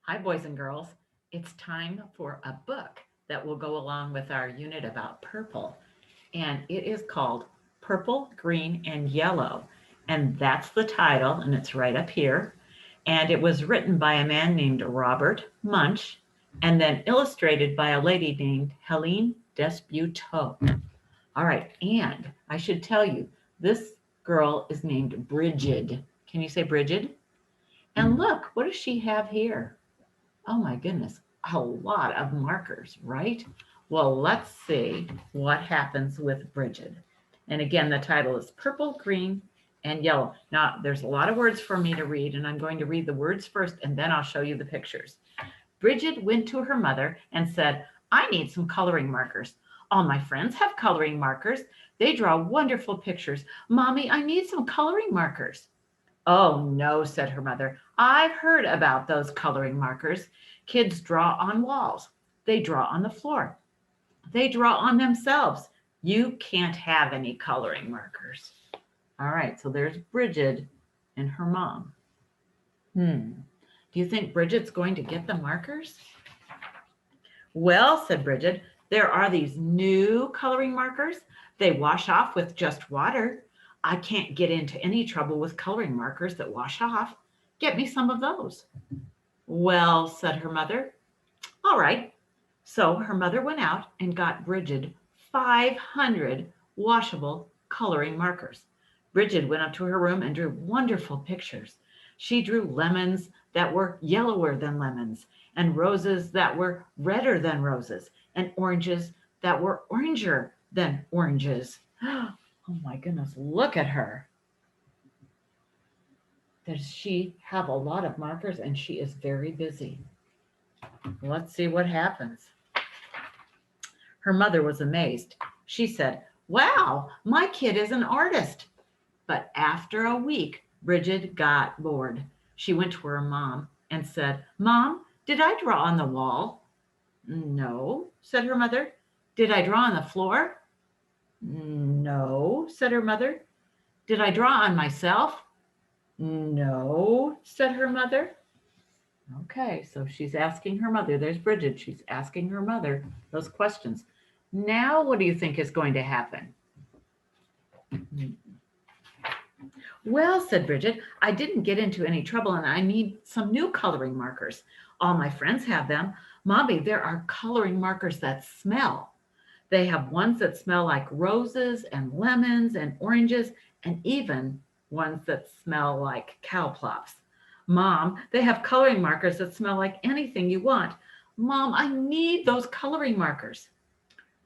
Hi, boys and girls. It's time for a book that will go along with our unit about purple, and it is called Purple, Green, and Yellow. And that's the title, and it's right up here. And it was written by a man named Robert Munsch and then illustrated by a lady named Helene Desputeaux. All right, and I should tell you, this girl is named Bridget. Can you say Bridget? And look, what does she have here? Oh my goodness, a lot of markers, right? Well, let's see what happens with Bridget. And again, the title is Purple, Green, and Yellow. Now, there's a lot of words for me to read, and I'm going to read the words first, and then I'll show you the pictures. Bridget went to her mother and said, I need some coloring markers. All my friends have coloring markers. They draw wonderful pictures. Mommy, I need some coloring markers. Oh, no, said her mother. I've heard about those coloring markers. Kids draw on walls. They draw on the floor. They draw on themselves. You can't have any coloring markers. All right, so there's Bridget and her mom. Do you think Bridget's going to get the markers? Well, said Bridget, there are these new coloring markers. They wash off with just water. I can't get into any trouble with coloring markers that wash off. Get me some of those. Well, said her mother. All right. So her mother went out and got Bridget 500 washable coloring markers. Bridget went up to her room and drew wonderful pictures. She drew lemons that were yellower than lemons, and roses that were redder than roses, and oranges that were oranger than oranges. Oh my goodness, look at her. Does she have a lot of markers and she is very busy? Let's see what happens. Her mother was amazed. She said, Wow, my kid is an artist. But after a week, Bridget got bored. She went to her mom and said, Mom, did I draw on the wall? No, said her mother. Did I draw on the floor? No, said her mother. Did I draw on myself? No, said her mother. Okay, so she's asking her mother. There's Bridget. She's asking her mother those questions. Now, what do you think is going to happen? Well, said Bridget, I didn't get into any trouble and I need some new coloring markers. All my friends have them. Mommy, there are coloring markers that smell. They have ones that smell like roses and lemons and oranges, and even ones that smell like cow plops. Mom, they have coloring markers that smell like anything you want. Mom, I need those coloring markers.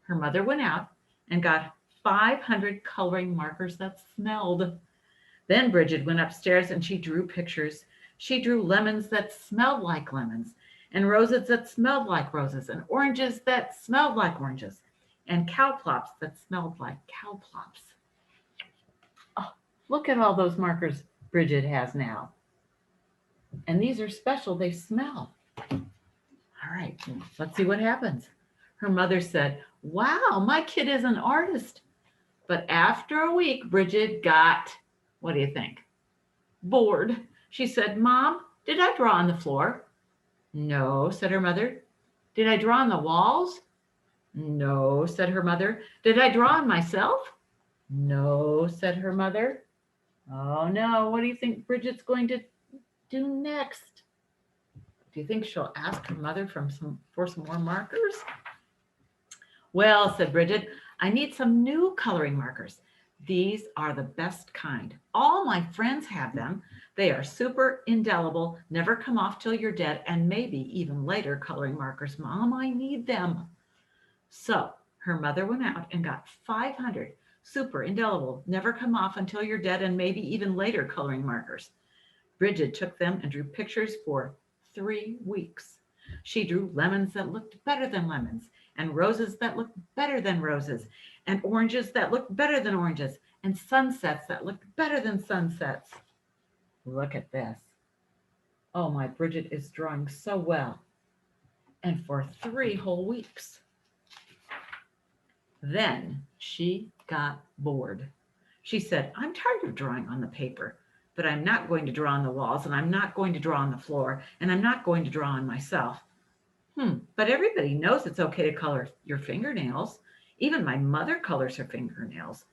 Her mother went out and got 500 coloring markers that smelled. Then Bridget went upstairs and she drew pictures. She drew lemons that smelled like lemons, and roses that smelled like roses, and oranges that smelled like oranges, and cow plops that smelled like cow plops. Oh, look at all those markers Bridget has now. And these are special, they smell. All right, let's see what happens. Her mother said, Wow, my kid is an artist. But after a week, Bridget got, what do you think? Bored. She said, Mom, did I draw on the floor? No, said her mother. Did I draw on the walls? No, said her mother. Did I draw on myself? No, said her mother. Oh no, what do you think Bridget's going to do next? Do you think she'll ask her mother for some more markers? Well, said Bridget, I need some new coloring markers. These are the best kind. All my friends have them. They are super indelible, never come off till you're dead, and maybe even later coloring markers. Mom, I need them. So her mother went out and got 500 super indelible, never come off until you're dead, and maybe even later coloring markers. Bridget took them and drew pictures for 3 weeks. She drew lemons that looked better than lemons, and roses that looked better than roses, and oranges that looked better than oranges, and sunsets that looked better than sunsets. Look at this. Oh, my Bridget is drawing so well. And for 3 whole weeks. Then she got bored. She said, I'm tired of drawing on the paper. but I'm not going to draw on the walls, and I'm not going to draw on the floor, and I'm not going to draw on myself. But everybody knows it's okay to color your fingernails. Even my mother colors her fingernails.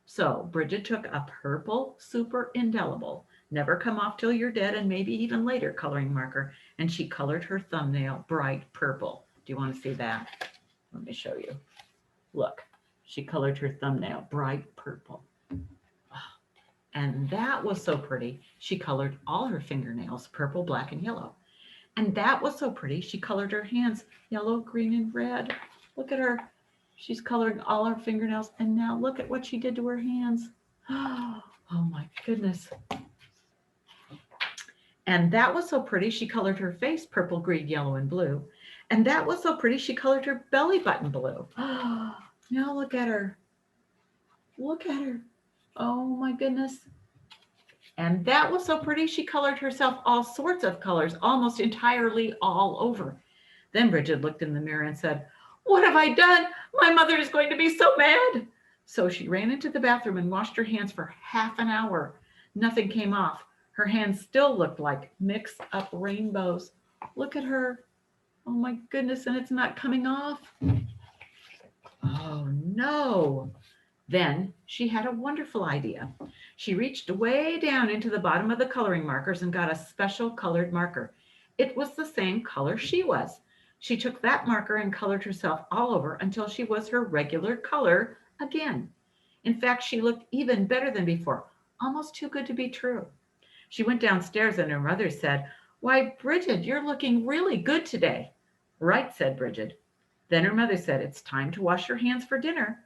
So Bridget took a purple super indelible, never come off till you're dead, and maybe even later coloring marker, and she colored her thumbnail bright purple. Do you want to see that? Let me show you. Look, she colored her thumbnail bright purple. And that was so pretty. She colored all her fingernails purple, black, and yellow. And that was so pretty. She colored her hands yellow, green, and red. Look at her. She's coloring all her fingernails. And now look at what she did to her hands. Oh my goodness. And that was so pretty. She colored her face purple, green, yellow, and blue. And that was so pretty. She colored her belly button blue. Now look at her. Look at her. Oh my goodness. And that was so pretty. She colored herself all sorts of colors, almost entirely all over. Then Bridget looked in the mirror and said, "What have I done? My mother is going to be so mad." So she ran into the bathroom and washed her hands for half an hour. Nothing came off. Her hands still looked like mixed up rainbows. Look at her. Oh my goodness, and it's not coming off. Oh no. Then she had a wonderful idea. She reached way down into the bottom of the coloring markers and got a special colored marker. It was the same color she was. She took that marker and colored herself all over until she was her regular color again. In fact, she looked even better than before, almost too good to be true. She went downstairs and her mother said, "Why, Bridget, you're looking really good today." "Right," said Bridget. Then her mother said, "It's time to wash your hands for dinner."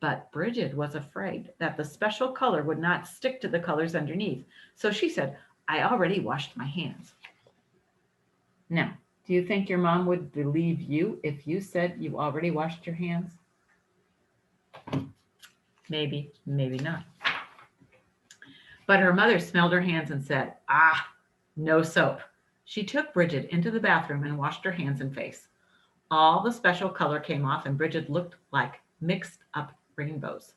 But Bridget was afraid that the special color would not stick to the colors underneath. So she said, "I already washed my hands." Now, do you think your mom would believe you if you said you already washed your hands? Maybe, maybe not. But her mother smelled her hands and said, no soap. She took Bridget into the bathroom and washed her hands and face. All the special color came off and Bridget looked like mixed up rainbows.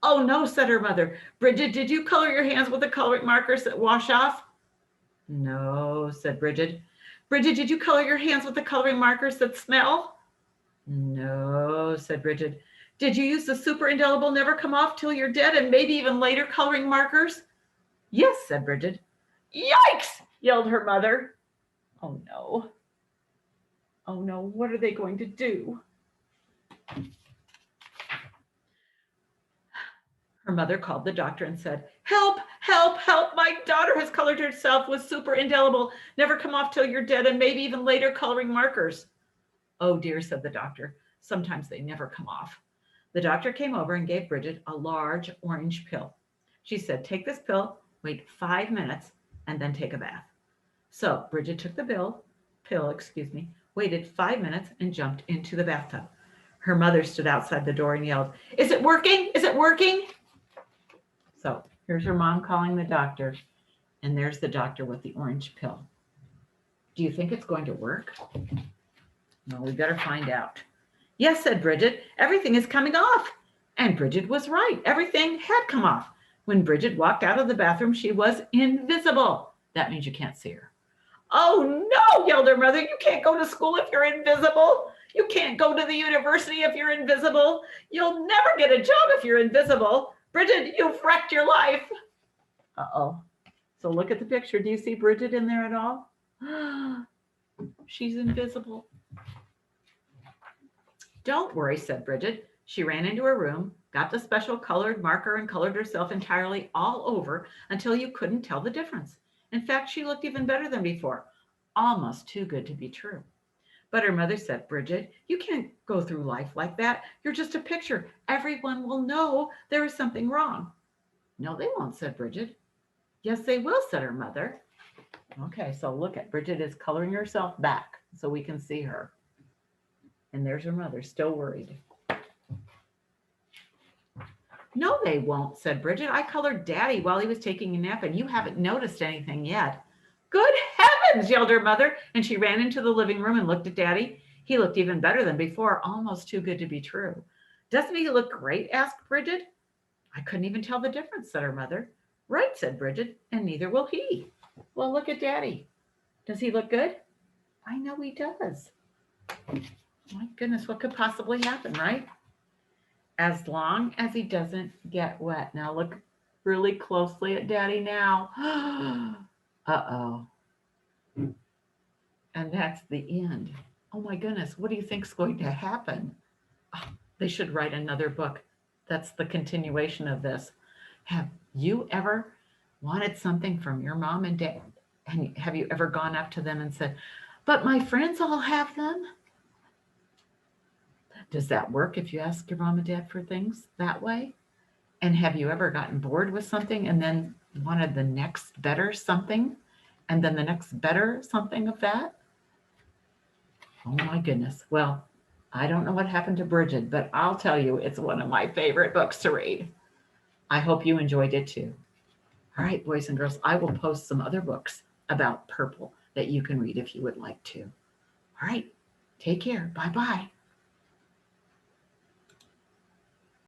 "Oh no," said her mother. "Bridget, did you color your hands with the coloring markers that wash off?" "No," said Bridget. "Bridget, did you color your hands with the coloring markers that smell?" "No," said Bridget. "Did you use the super indelible never come off till you're dead and maybe even later coloring markers?" "Yes," said Bridget. "Yikes!" yelled her mother. Oh no. Oh no, what are they going to do? Her mother called the doctor and said, "Help, help, help. My daughter has colored herself with super indelible, never come off till you're dead, and maybe even later coloring markers." "Oh dear," said the doctor. "Sometimes they never come off." The doctor came over and gave Bridget a large orange pill. She said, "Take this pill, wait 5 minutes, and then take a bath." So Bridget took the pill, waited 5 minutes, and jumped into the bathtub. Her mother stood outside the door and yelled, "Is it working? Is it working?" So here's her mom calling the doctor, and there's the doctor with the orange pill. Do you think it's going to work? Well, we better find out. "Yes," said Bridget, "everything is coming off." And Bridget was right. Everything had come off. When Bridget walked out of the bathroom, she was invisible. That means you can't see her. "Oh no," yelled her mother. "You can't go to school if you're invisible. You can't go to the university if you're invisible. You'll never get a job if you're invisible. Bridget, you've wrecked your life." Uh-oh. So look at the picture. Do you see Bridget in there at all? She's invisible. "Don't worry," said Bridget. She ran into her room, got the special colored marker, and colored herself entirely all over until you couldn't tell the difference. In fact, she looked even better than before, almost too good to be true. But her mother said, "Bridget, you can't go through life like that. You're just a picture. Everyone will know there is something wrong." "No, they won't," said Bridget. "Yes, they will," said her mother. Okay, so look at Bridget is coloring herself back so we can see her. And there's her mother, still worried. "No, they won't," said Bridget. "I colored Daddy while he was taking a nap, and you haven't noticed anything yet." "Good heavens," yelled her mother, and she ran into the living room and looked at Daddy. He looked even better than before, almost too good to be true. "Doesn't he look great?" asked Bridget. "I couldn't even tell the difference," said her mother. Right, said Bridget, and neither will he. Well, look at Daddy. Does he look good? I know he does. My goodness, what could possibly happen, right? As long as he doesn't get wet. Now look really closely at Daddy now. Uh-oh. And that's the end. Oh my goodness, what do you think's going to happen? Oh, they should write another book. That's the continuation of this. Have you ever wanted something from your mom and dad? And have you ever gone up to them and said, but my friends all have them? Does that work if you ask your mom and dad for things that way? And have you ever gotten bored with something and then wanted the next better something and then the next better something of that? Oh my goodness. Well, I don't know what happened to Bridget, but I'll tell you, it's one of my favorite books to read. I hope you enjoyed it too. All right, boys and girls, I will post some other books about purple that you can read if you would like to. All right, take care. Bye bye.